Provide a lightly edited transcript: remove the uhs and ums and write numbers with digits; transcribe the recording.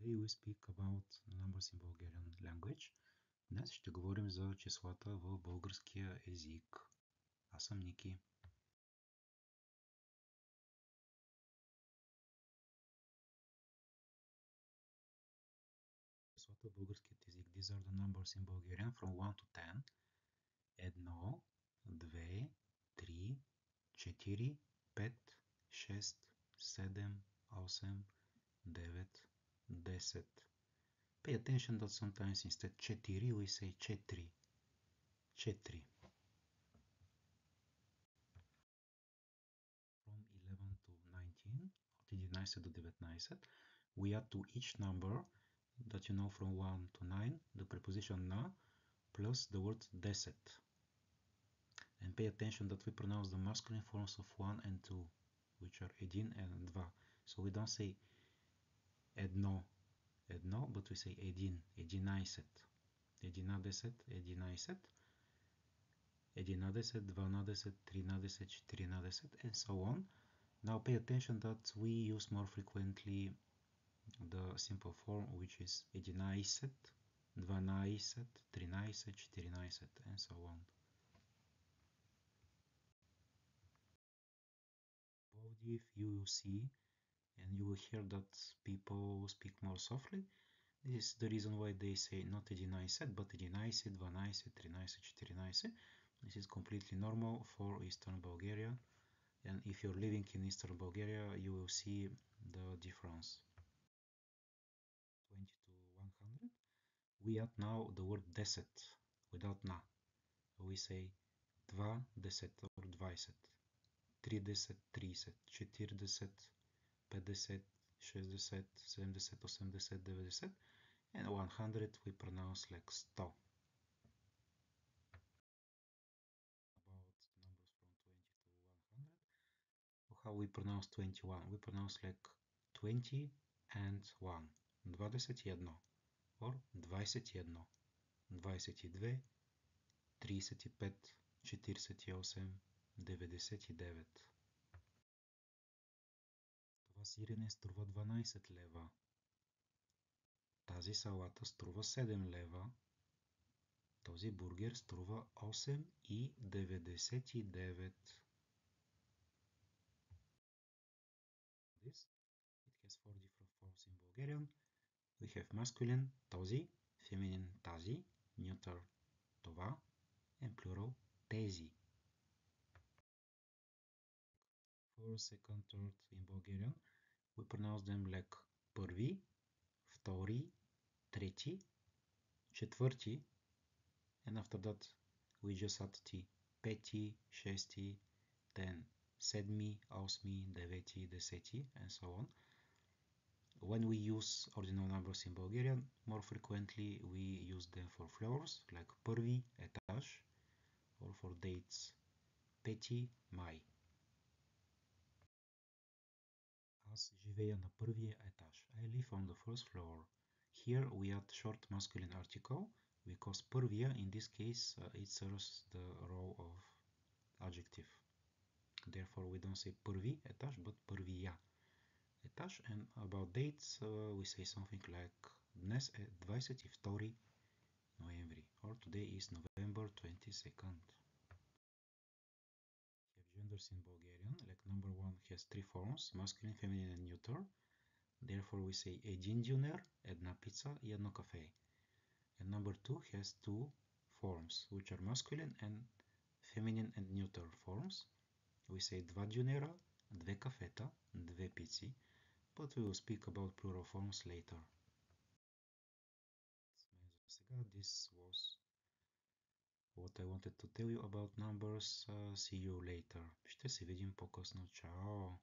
Today we speak about numbers in Bulgarian language. Днес ще говорим за числата в българския език. Аз съм Ники. Числата в българският език. These are the numbers in Bulgarian from 1 to 10. 1, 2, 3, 4, 5, 6, 7, 8, 9, 10. Pay attention that sometimes instead 4 we say 4. 4. From 11 to 19, от 11 до 19, we add to each number that you know from 1 to 9 the preposition na plus the word 10. And pay attention that we pronounce the masculine forms of 1 and 2, which are един and 2. So we don't say едно, but we say един, 11, 11, 11, 11, 12, 13, 14, and so on. Now pay attention that we use more frequently the simple form, which is 11, 12, 13, 14, and so on. If you will see and you will hear that people speak more softly, this is the reason why they say not 11, but 11, 12, 13, 14. This is completely normal for Eastern Bulgaria. And if you're living in Eastern Bulgaria, you will see the difference. 20 to 100. We add now the word 10 without na. We say 20 or 20, 30, 30, 40, 50, 60, 70, 80, 90, and 100 we pronounce like 100. About numbers from 20 to 100. How we pronounce 21? We pronounce like 20 and 1. 21 or 21, 22, 35, 48, 99. Това сирене струва 12 лева. Тази салата струва 7 лева. Този бургер струва 8,99. This, it has 4 different forms in Bulgarian. We have masculine, този, feminine, тази, neuter, това, and plural, тези. First, second, third in Bulgarian, we pronounce them like първи, втори, трети, четвърти, and after that we just add t. Пети, шести, then седми, осми, девети, десети, and so on. When we use ordinal numbers in Bulgarian, more frequently we use them for floors, like първи етаж, or for dates, пети май. Аз живея на първия етаж. I live on the first floor. Here we add short masculine article, because първия, in this case, it serves the role of adjective. Therefore, we don't say първи етаж, but първия етаж. And about dates, we say something like днес е 22 ноември, or today is November 22nd. We have genders in Bulgarian, like number 1 has 3 forms, masculine, feminine, and neuter. Therefore, we say един дюнер, една пица и едно кафе. And number 2 has 2 forms, which are masculine and feminine and neuter forms. We say два дюнера, две кафета, две пици, but we will speak about plural forms later. This was what I wanted to tell you about numbers. See you later. Ще се видим по-късно. Чао!